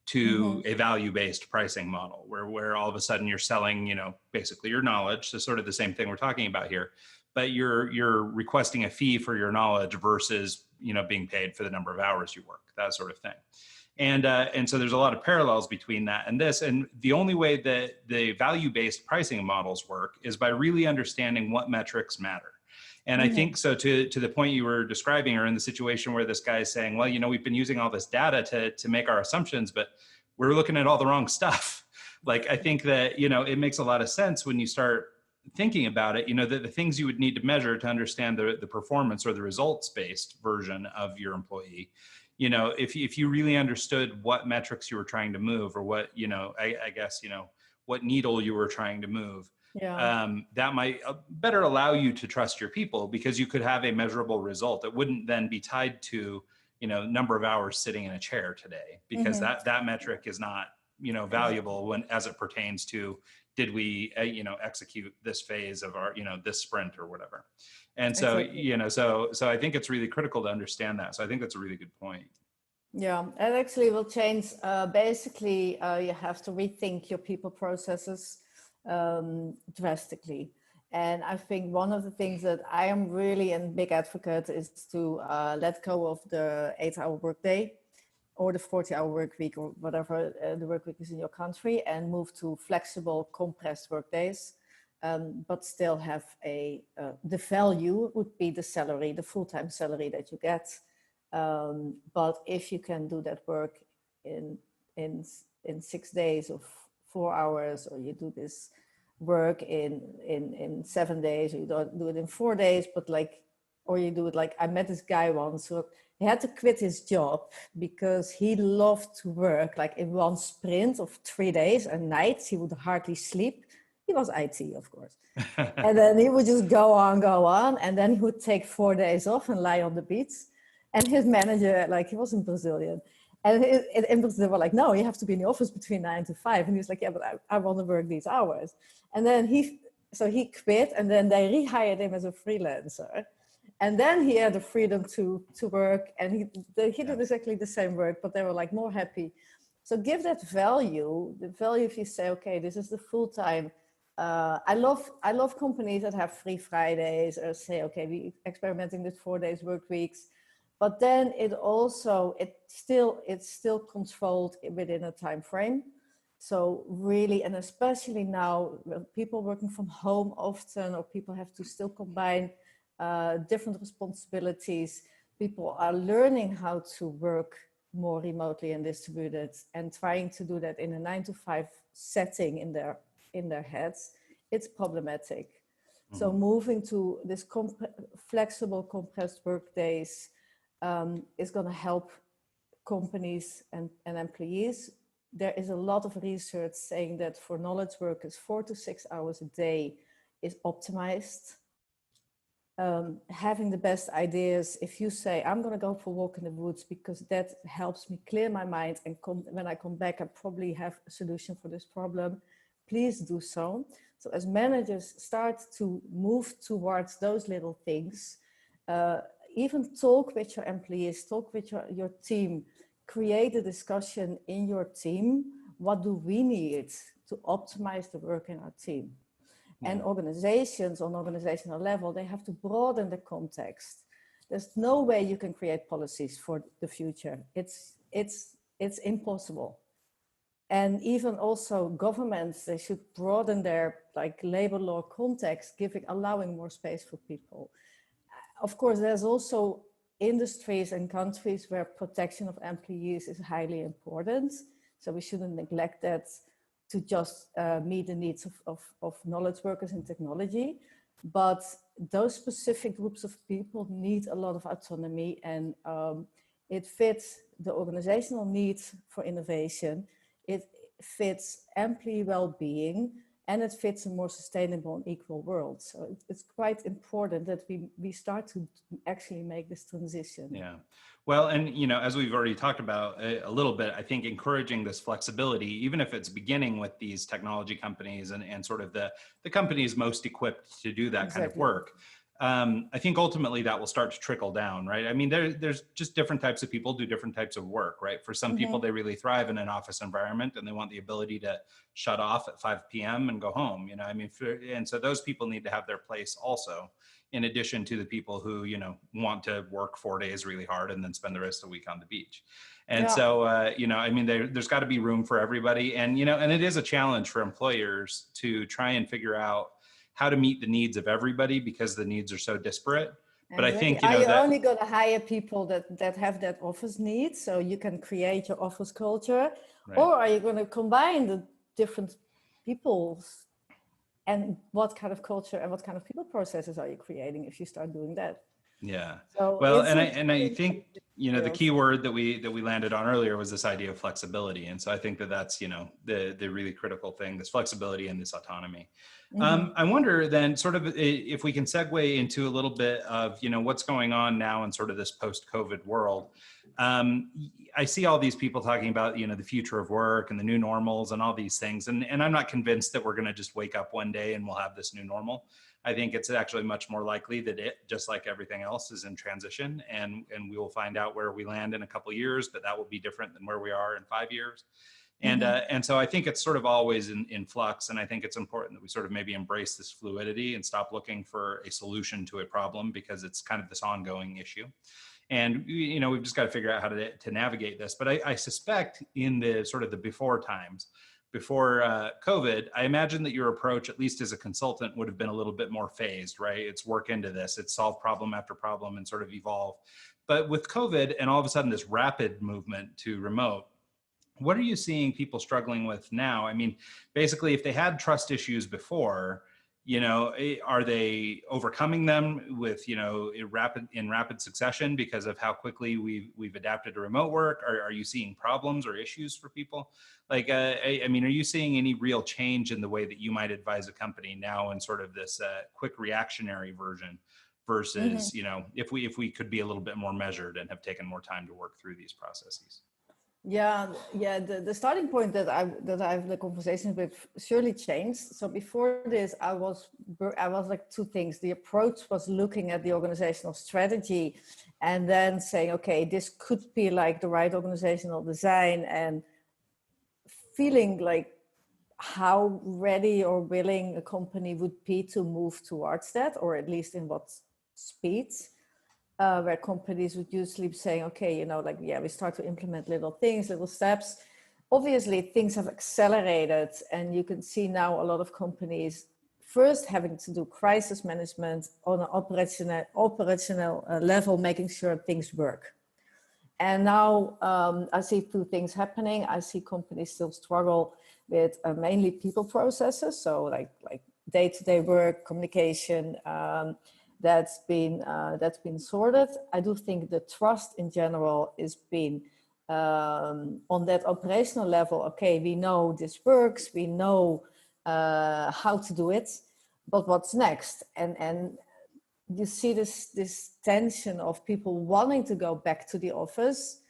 to a value-based pricing model where all of a sudden you're selling, basically your knowledge. So sort of the same thing we're talking about here, but you're requesting a fee for your knowledge versus, being paid for the number of hours you work, that sort of thing. And so there's a lot of parallels between that and this. And the only way that the value-based pricing models work is by really understanding what metrics matter. And I think so to the point you were describing, or in the situation where this guy is saying, well, we've been using all this data to make our assumptions, but we're looking at all the wrong stuff. Like, I think that, it makes a lot of sense when you start thinking about it, the things you would need to measure to understand the performance or the results-based version of your employee. If you really understood what metrics you were trying to move, or what, I guess, what needle you were trying to move, that might better allow you to trust your people, because you could have a measurable result. It wouldn't then be tied to, number of hours sitting in a chair today, because that metric is not, valuable as it pertains to, did we, execute this phase of our, this sprint or whatever. And so, so I think it's really critical to understand that. So I think that's a really good point. Yeah, it actually will change. Basically, you have to rethink your people processes drastically. And I think one of the things that I am really a big advocate is to let go of the 8-hour workday or the 40-hour work week, or whatever the work week is in your country, and move to flexible, compressed work days, but still have the value would be the salary, the full-time salary that you get. But if you can do that work in 6 days of 4 hours, or you do this work in 7 days, or you don't do it in 4 days, but or you do it like, I met this guy once who he had to quit his job because he loved to work like in one sprint of 3 days and nights. He would hardly sleep. He was IT, of course. And then he would just go on. And then he would take 4 days off and lie on the beach. And his manager, he wasn't Brazilian. And in Brazil, they were like, no, you have to be in the office between 9 to 5. And he was like, yeah, but I want to work these hours. And then he quit, and then they rehired him as a freelancer. And then he had the freedom to work, and he did exactly the same work, but they were more happy. So give that value, the value if you say, okay, this is the full-time. I love companies that have free Fridays, or say, okay, we experimenting with 4 days work weeks. But then it's still controlled within a time frame. So really, and especially now, people working from home often, or people have to still combine different responsibilities. People are learning how to work more remotely and distributed, and trying to do that in a 9 to 5 setting in their heads. It's problematic. So moving to this flexible, compressed work days is going to help companies and employees. There is a lot of research saying that for knowledge workers, 4 to 6 hours a day is optimized. Having the best ideas, if you say, I'm going to go for a walk in the woods because that helps me clear my mind, and when I come back, I probably have a solution for this problem, please do so. So as managers start to move towards those little things, even talk with your employees, talk with your team, create a discussion in your team. What do we need to optimize the work in our team? And organizations on organizational level, they have to broaden the context. There's no way you can create policies for the future. It's impossible. And even also governments, they should broaden their like labor law context, allowing more space for people. Of course, there's also industries and countries where protection of employees is highly important. So we shouldn't neglect that to just meet the needs of knowledge workers in technology. But those specific groups of people need a lot of autonomy, and it fits the organizational needs for innovation. It fits employee well-being, and it fits a more sustainable and equal world. So it's quite important that we start to actually make this transition. Yeah. Well, and as we've already talked about a little bit, I think encouraging this flexibility, even if it's beginning with these technology companies and sort of the companies most equipped to do that kind of work. I think ultimately that will start to trickle down, right? I mean, there's just different types of people do different types of work, right? For some people, they really thrive in an office environment and they want the ability to shut off at 5 p.m. and go home, I mean, and so those people need to have their place also, in addition to the people who, want to work 4 days really hard and then spend the rest of the week on the beach. And so, I mean, there's got to be room for everybody. And, and it is a challenge for employers to try and figure out how to meet the needs of everybody because the needs are so disparate. But I think, are you only going to hire people that have that office need, so you can create your office culture, right? Or are you going to combine the different people's, and what kind of culture and what kind of people processes are you creating if you start doing that? Yeah. So well, and I think, the key word that we landed on earlier was this idea of flexibility. And so I think that's, the really critical thing, this flexibility and this autonomy. I wonder then sort of if we can segue into a little bit of, what's going on now in sort of this post-COVID world. I see all these people talking about, the future of work and the new normals and all these things. And I'm not convinced that we're going to just wake up one day and we'll have this new normal. I think it's actually much more likely that it, just like everything else, is in transition, and we will find out where we land in a couple of years, but that will be different than where we are in 5 years. And so I think it's sort of always in flux, and I think it's important that we sort of maybe embrace this fluidity and stop looking for a solution to a problem, because it's kind of this ongoing issue. And, we've just got to figure out how to navigate this. But I suspect in the sort of the before times, before COVID, I imagine that your approach, at least as a consultant, would have been a little bit more phased, right? It's work into this, it's solve problem after problem and sort of evolve. But with COVID and all of a sudden this rapid movement to remote, what are you seeing people struggling with now? I mean, basically, if they had trust issues before, are they overcoming them with, in rapid succession because of how quickly we've adapted to remote work? Are you seeing problems or issues for people? Like, I mean, are you seeing any real change in the way that you might advise a company now in sort of this quick reactionary version versus, if we could be a little bit more measured and have taken more time to work through these processes? Yeah. The starting point that I've the conversations with surely changed. So before this, I was like two things. The approach was looking at the organizational strategy, and then saying, okay, this could be like the right organizational design, and feeling like how ready or willing a company would be to move towards that, or at least in what speed. Where companies would usually be saying, okay, we start to implement little things, little steps. Obviously, things have accelerated, and you can see now a lot of companies first having to do crisis management on an operational level, making sure things work. And now I see two things happening. I see companies still struggle with mainly people processes, so like day-to-day work, communication. That's been sorted. I do think the trust in general is being on that operational level. Okay, we know this works. We know how to do it, but what's next? And you see this tension of people wanting to go back to the office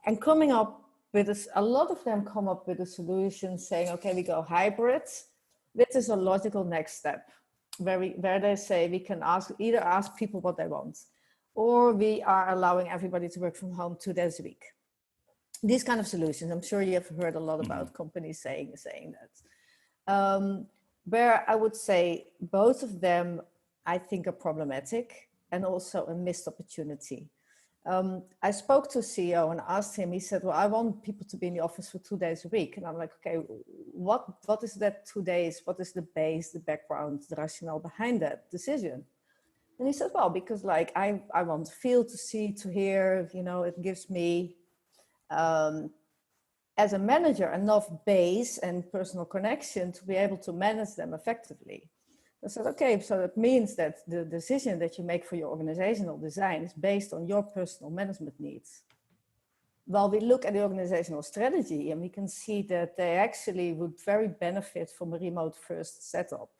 and coming up with this. A lot of them come up with a solution saying, okay, we go hybrid. This is a logical next step. Where they say we can either ask people what they want, or we are allowing everybody to work from home 2 days a week. These kind of solutions, I'm sure you have heard a lot about companies saying that. Where I would say both of them, I think, are problematic and also a missed opportunity. I spoke to CEO and asked him, he said, well, I want people to be in the office for 2 days a week. And I'm like, okay, what is that 2 days? What is the base, the background, the rationale behind that decision? And he said, well, because like I want to feel, to see, to hear, it gives me, as a manager, enough base and personal connection to be able to manage them effectively. I said, okay, so that means that the decision that you make for your organizational design is based on your personal management needs. While we look at the organizational strategy, and we can see that they actually would very benefit from a remote first setup.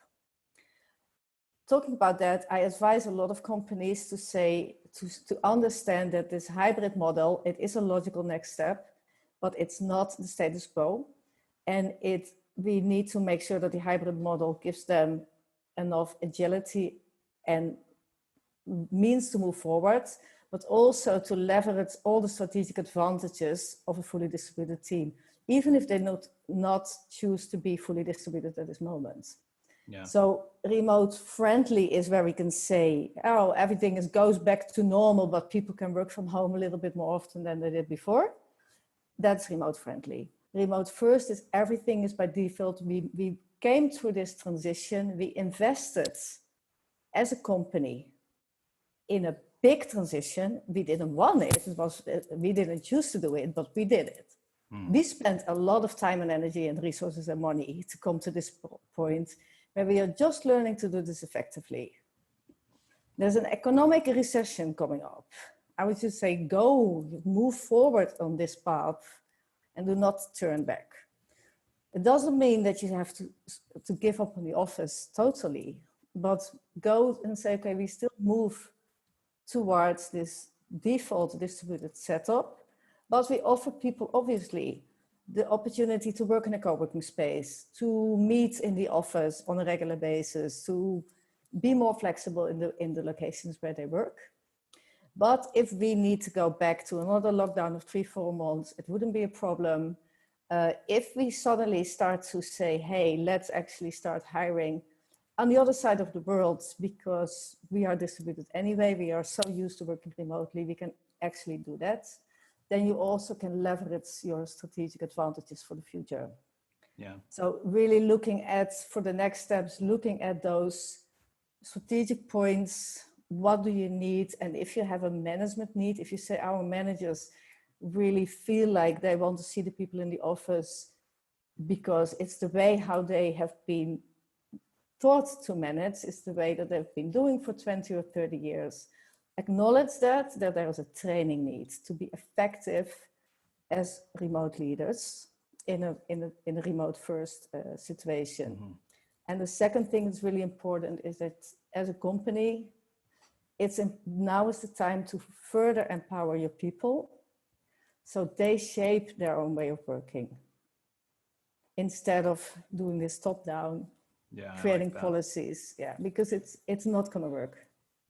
Talking about that, I advise a lot of companies to say, to understand that this hybrid model, it is a logical next step, but it's not the status quo. And we need to make sure that the hybrid model gives them enough agility and means to move forward, but also to leverage all the strategic advantages of a fully distributed team, even if they not choose to be fully distributed at this moment. Yeah. So remote friendly is where we can say, oh, everything goes back to normal, but people can work from home a little bit more often than they did before. That's remote friendly. Remote first is everything is by default. We came through this transition. We invested as a company in a big transition. We didn't want it. We didn't choose to do it, but we did it. We spent a lot of time and energy and resources and money to come to this point where we are just learning to do this effectively. There's an economic recession coming up. I would just say, move forward on this path and do not turn back. It doesn't mean that you have to give up on the office totally, but go and say, okay, we still move towards this default distributed setup, but we offer people, obviously, the opportunity to work in a co-working space, to meet in the office on a regular basis, to be more flexible in the locations where they work. But if we need to go back to another lockdown of 3-4 months, it wouldn't be a problem. If we suddenly start to say, hey, let's actually start hiring on the other side of the world, because we are distributed anyway, we are so used to working remotely, we can actually do that. Then you also can leverage your strategic advantages for the future. Yeah. So really looking at, for the next steps, looking at those strategic points. What do you need? And if you have a management need, if you say our managers really feel like they want to see the people in the office because it's the way how they have been taught to manage, it's the way that they've been doing for 20 or 30 years. Acknowledge that there is a training need to be effective as remote leaders in a remote first situation. Mm-hmm. And the second thing that's really important is that as a company, now is the time to further empower your people so they shape their own way of working instead of doing this top down, creating policies. Yeah, because it's not going to work.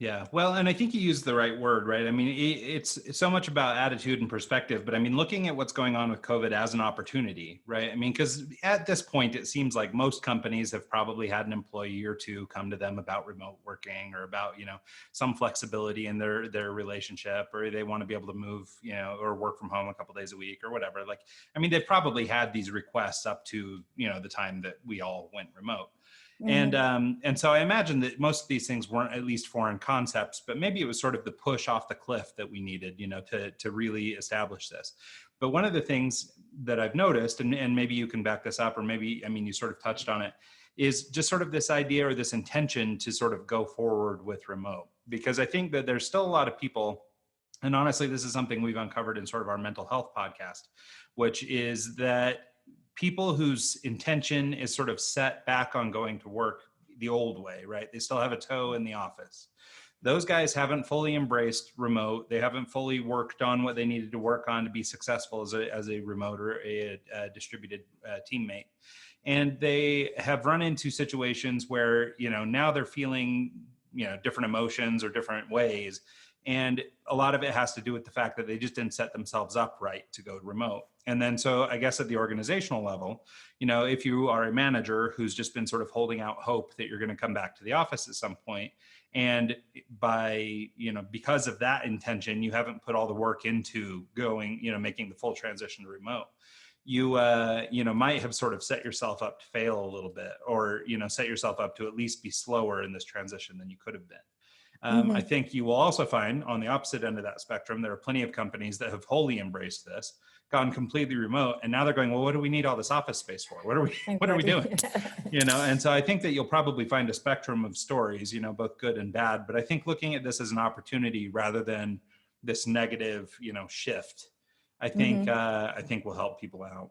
Yeah, well, and I think you used the right word, right? I mean, it's so much about attitude and perspective, but I mean, looking at what's going on with COVID as an opportunity, right? I mean, because at this point, it seems like most companies have probably had an employee or two come to them about remote working or about, some flexibility in their relationship, or they want to be able to move, or work from home a couple of days a week or whatever. Like, I mean, they've probably had these requests up to, the time that we all went remote. Mm-hmm. And so I imagine that most of these things weren't at least foreign concepts, but maybe it was sort of the push off the cliff that we needed, to really establish this. But one of the things that I've noticed, and maybe you can back this up, or maybe, I mean, you sort of touched on it, is just sort of this idea or this intention to sort of go forward with remote. Because I think that there's still a lot of people, and honestly, this is something we've uncovered in sort of our mental health podcast, which is that people whose intention is sort of set back on going to work the old way, right? They still have a toe in the office. Those guys haven't fully embraced remote. They haven't fully worked on what they needed to work on to be successful as a remote or a distributed teammate. And they have run into situations where, now they're feeling, different emotions or different ways. And a lot of it has to do with the fact that they just didn't set themselves up right to go remote. And then, so I guess at the organizational level, if you are a manager who's just been sort of holding out hope that you're going to come back to the office at some point, and because of that intention, you haven't put all the work into going, making the full transition to remote, you might have sort of set yourself up to fail a little bit, or set yourself up to at least be slower in this transition than you could have been. I think you will also find on the opposite end of that spectrum, there are plenty of companies that have wholly embraced this, gone completely remote, and now they're going, well, what do we need all this office space for? What are we doing? And so I think that you'll probably find a spectrum of stories, both good and bad. But I think looking at this as an opportunity rather than this negative, shift, I think will help people out.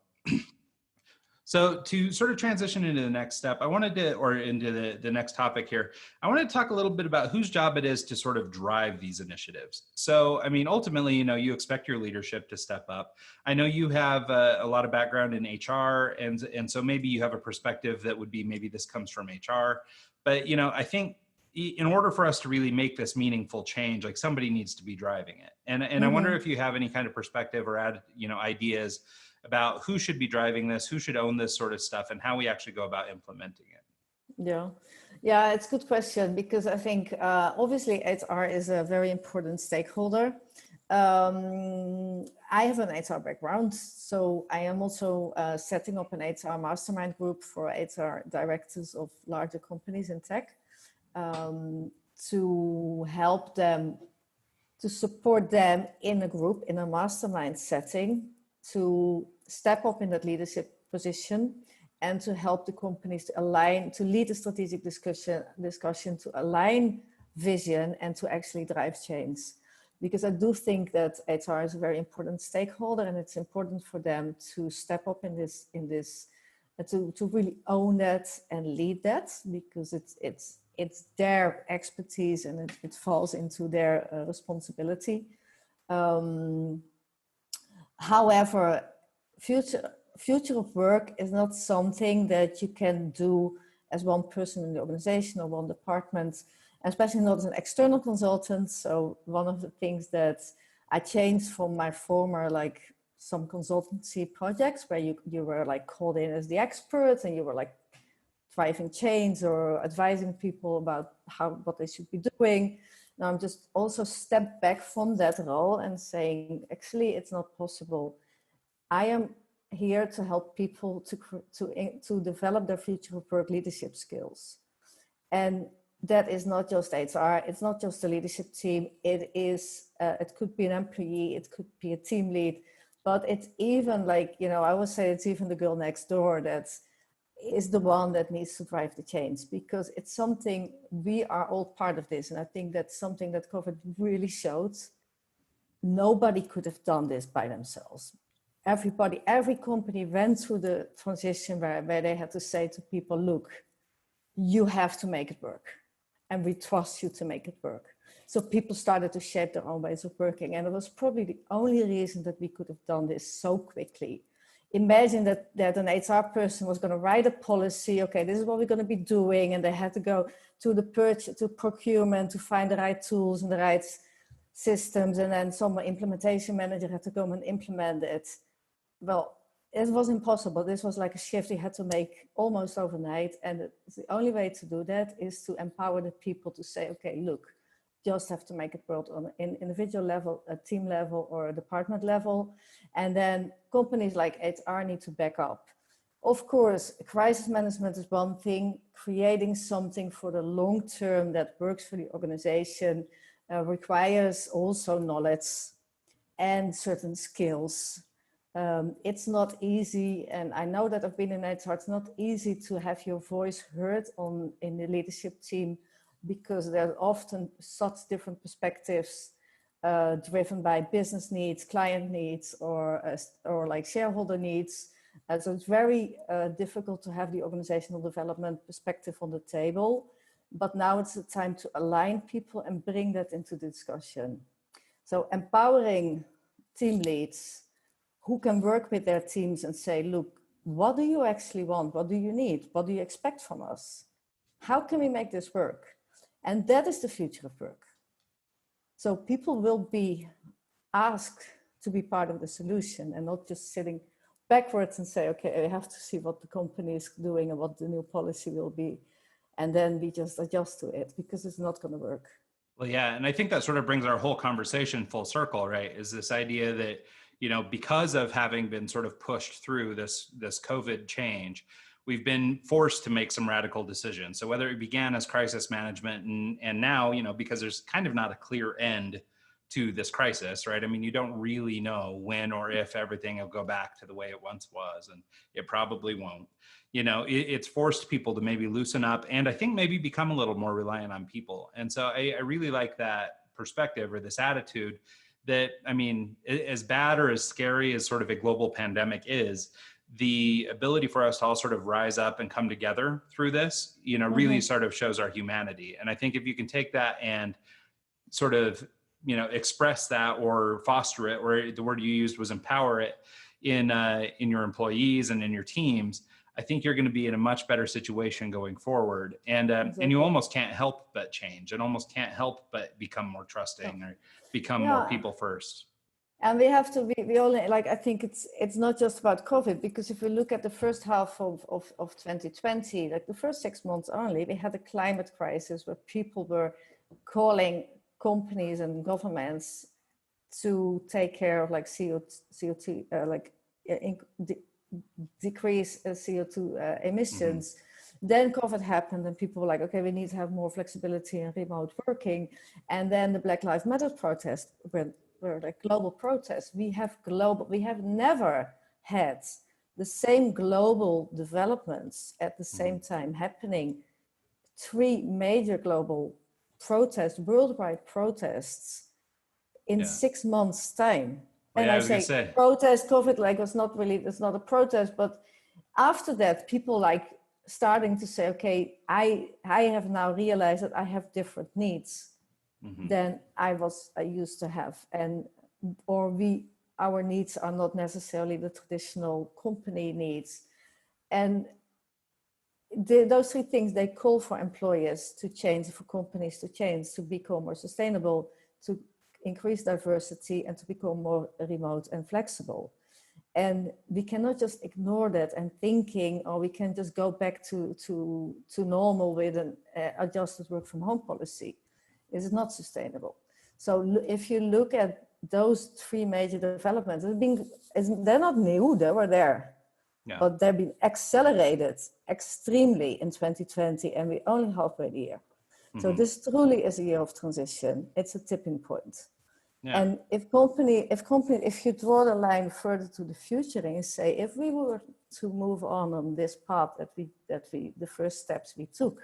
So to sort of transition into the next step, into the next topic here, I wanted to talk a little bit about whose job it is to sort of drive these initiatives. So, I mean, ultimately, you expect your leadership to step up. I know you have a lot of background in HR, and so maybe you have a perspective that would be, maybe this comes from HR, but, I think in order for us to really make this meaningful change, like somebody needs to be driving it. And I wonder if you have any kind of perspective or ideas about who should be driving this, who should own this sort of stuff, and how we actually go about implementing it. Yeah, it's a good question, because I think obviously HR is a very important stakeholder. I have an HR background, so I am also setting up an HR mastermind group for HR directors of larger companies in tech, to help them, to support them in a group, in a mastermind setting, to step up in that leadership position, and to help the companies to align, to lead a strategic discussion, to align vision, and to actually drive change. Because I do think that HR is a very important stakeholder, and it's important for them to step up in this, to really own that and lead that, because it's their expertise, and it falls into their responsibility. However, future of work is not something that you can do as one person in the organization or one department, especially not as an external consultant. So one of the things that I changed from my former, like some consultancy projects where you were like called in as the expert, and you were like driving change or advising people about what they should be doing. Now I'm just also step back from that role and saying, actually, it's not possible. I am here to help people to develop their future of work leadership skills. And that is not just HR, it's not just the leadership team, it could be an employee, it could be a team lead, but it's even like, I always say it's even the girl next door that is the one that needs to drive the change, because it's something, we are all part of this. And I think that's something that COVID really showed. Nobody could have done this by themselves. Every company went through the transition where they had to say to people, look, you have to make it work, and we trust you to make it work. So people started to shape their own ways of working, and it was probably the only reason that we could have done this so quickly. Imagine that an HR person was going to write a policy, okay, this is what we're going to be doing, and they had to go to to procurement to find the right tools and the right systems, and then some implementation manager had to go and implement it. Well, it was impossible. This was like a shift you had to make almost overnight. And the only way to do that is to empower the people to say, okay, look, just have to make it work on an individual level, a team level, or a department level. And then companies like HR need to back up. Of course, crisis management is one thing. Creating something for the long term that works for the organization requires also knowledge and certain skills. It's not easy, and I know that I've been in HR, it's not easy to have your voice heard in the leadership team, because there are often such different perspectives driven by business needs, client needs, or like shareholder needs. So it's very difficult to have the organizational development perspective on the table. But now it's the time to align people and bring that into the discussion. So empowering team leads who can work with their teams and say, look, what do you actually want? What do you need? What do you expect from us? How can we make this work? And that is the future of work. So people will be asked to be part of the solution and not just sitting backwards and say, okay, I have to see what the company is doing and what the new policy will be. And then we just adjust to it, because it's not going to work. Well, yeah. And I think that sort of brings our whole conversation full circle, right? Is this idea that, because of having been sort of pushed through this COVID change, we've been forced to make some radical decisions. So whether it began as crisis management and now, because there's kind of not a clear end to this crisis, right? I mean, you don't really know when or if everything will go back to the way it once was, and it probably won't. It's forced people to maybe loosen up and I think maybe become a little more reliant on people. And so I really like that perspective or this attitude that, I mean, as bad or as scary as sort of a global pandemic is, the ability for us to all sort of rise up and come together through this, really sort of shows our humanity. And I think if you can take that and sort of, express that or foster it, or the word you used was empower it in your employees and in your teams, I think you're going to be in a much better situation going forward. And Exactly. and you almost can't help but change, and almost can't help but become more trusting or become more people first. And we have to be, we only, like, I think it's not just about COVID, because if we look at the first half of 2020, like the first 6 months only, we had a climate crisis where people were calling companies and governments to take care of like CO2, decrease CO2 emissions. Then COVID happened and people were like, okay, we need to have more flexibility and remote working. And then the Black Lives Matter protests were like global protests. We have never had the same global developments at the same time happening. 3 major global protests, worldwide protests in 6 months' time. Well, and yeah, I was gonna say protest, COVID, like it's not a protest, but after that, people like starting to say, okay, I have now realized that I have different needs than I used to have. Our needs are not necessarily the traditional company needs. And those 3 things, they call for employers to change, for companies to change, to become more sustainable, to increase diversity, and to become more remote and flexible. And we cannot just ignore that and thinking, we can just go back to normal with an adjusted work from home policy. It is not sustainable. So if you look at those 3 major developments, they're not new, they were there. Yeah. But they've been accelerated extremely in 2020, and we're only halfway there. So this truly is a year of transition. It's a tipping point. Yeah. And if you draw the line further to the future and you say, if we were to move on this path the first steps we took,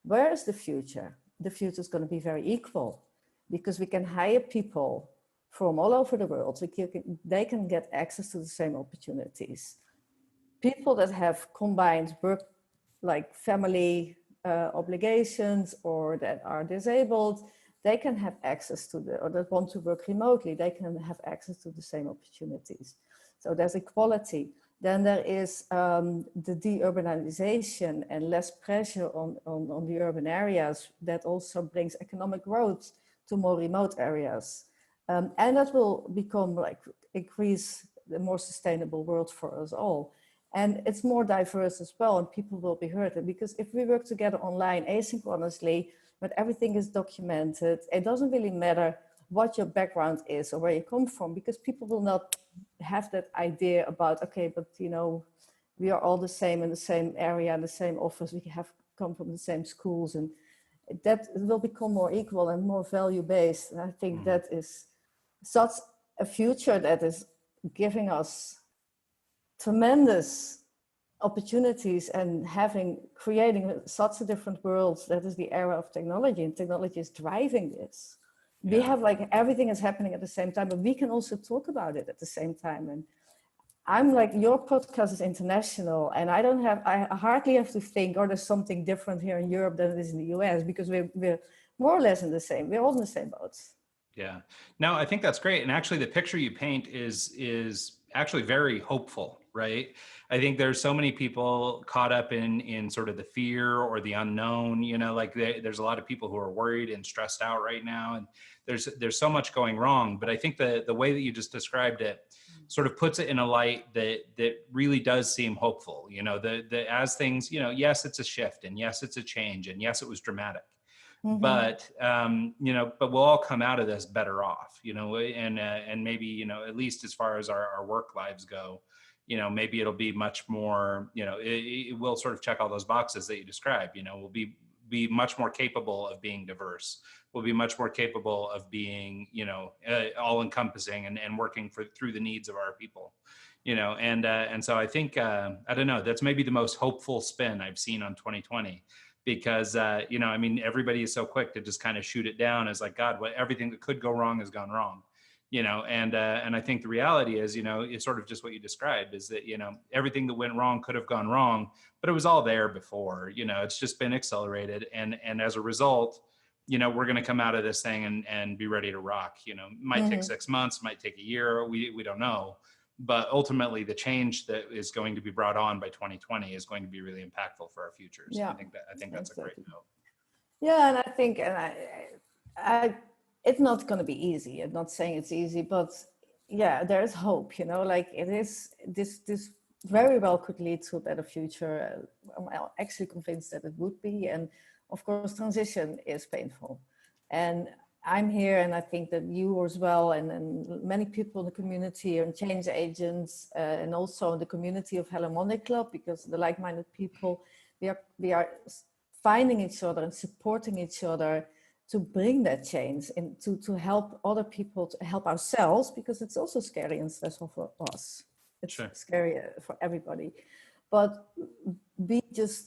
where is the future? The future is going to be very equal, because we can hire people from all over the world. They can get access to the same opportunities. People that have combined work, like family obligations, or that are disabled, they can have access or that want to work remotely, they can have access to the same opportunities. So there's equality. Then there is the de-urbanization and less pressure on the urban areas. That also brings economic growth to more remote areas. And that will increase the more sustainable world for us all. And it's more diverse as well, and people will be heard. Because if we work together online asynchronously, but everything is documented, it doesn't really matter what your background is or where you come from, because people will not have that idea about, okay, but we are all the same in the same area, in the same office, we have come from the same schools, and that will become more equal and more value-based. And I think that is such a future that is giving us tremendous opportunities and creating such a different world. That is the era of technology, and technology is driving this. Yeah. We have everything is happening at the same time, but we can also talk about it at the same time. And I'm your podcast is international, and I hardly have to think, there's something different here in Europe than it is in the US, because we're more or less we're all in the same boat. Yeah, no, I think that's great. And actually the picture you paint is actually very hopeful. right? I think there's so many people caught up in sort of the fear or the unknown, like there's a lot of people who are worried and stressed out right now. And there's so much going wrong. But I think the way that you just described it sort of puts it in a light that really does seem hopeful, as things, yes, it's a shift, and yes, it's a change, and yes, it was dramatic. Mm-hmm. But we'll all come out of this better off, and maybe, at least as far as our work lives go, maybe it'll be much more, it will sort of check all those boxes that you described, we'll be much more capable of being diverse. We'll be much more capable of being, all encompassing and working through the needs of our people, and so I think, I don't know, that's maybe the most hopeful spin I've seen on 2020. Because, everybody is so quick to just kind of shoot it down as like, God, everything that could go wrong has gone wrong, and I think the reality is, it's sort of just what you described is that, everything that went wrong could have gone wrong, but it was all there before, it's just been accelerated. And as a result, we're going to come out of this thing and be ready to rock, might take 6 months, might take a year. We don't know. But ultimately, the change that is going to be brought on by 2020 is going to be really impactful for our futures. Yeah, I think that's exactly. A great note. Yeah, and I think, I it's not going to be easy. I'm not saying it's easy, but yeah, there is hope. Like it is. This very well could lead to a better future. I'm actually convinced that it would be, and of course, transition is painful, and I'm here, and I think that you as well, and many people in the community and change agents, and also in the community of Hello Monday Club, because the like-minded people, we are finding each other and supporting each other to bring that change and to help other people, to help ourselves, because it's also scary and stressful for us. It's sure. Scary for everybody. But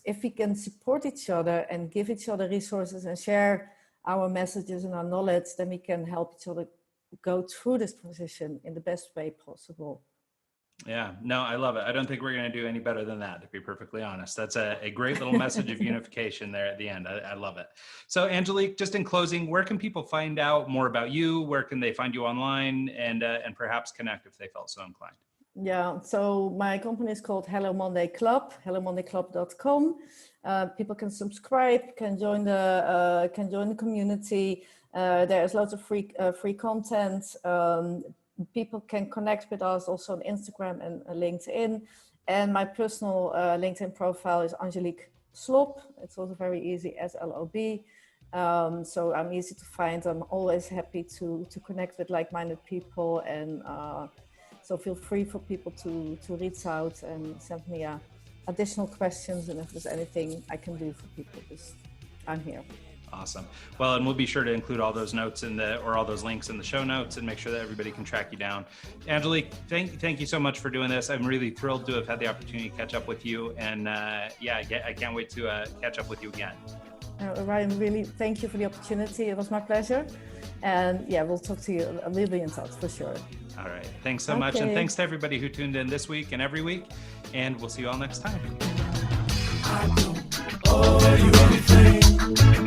if we can support each other and give each other resources and share our messages and our knowledge, then we can help each other go through this transition in the best way possible. Yeah, no, I love it. I don't think we're going to do any better than that, to be perfectly honest. That's a great little message of unification there at the end. I love it. So Angelique, just in closing, where can people find out more about you? Where can they find you online and perhaps connect if they felt so inclined? Yeah, so my company is called Hello Monday Club, hellomondayclub.com. People can subscribe, can join the community. There's lots of free content. People can connect with us also on Instagram and LinkedIn. And my personal LinkedIn profile is Angelique Slob. It's also very easy, SLOB. So I'm easy to find. I'm always happy to connect with like-minded people, and so feel free for people to reach out and send me additional questions. And if there's anything I can do for people, I'm here. Awesome. Well, and we'll be sure to include all those notes or all those links in the show notes and make sure that everybody can track you down. Angelique, thank you so much for doing this. I'm really thrilled to have had the opportunity to catch up with you. And I can't wait to catch up with you again. Ryan, really, thank you for the opportunity. It was my pleasure. And yeah, we'll talk to you. We'll be in touch for sure. All right. Thanks so much. And thanks to everybody who tuned in this week and every week. And we'll see you all next time. I don't owe you anything.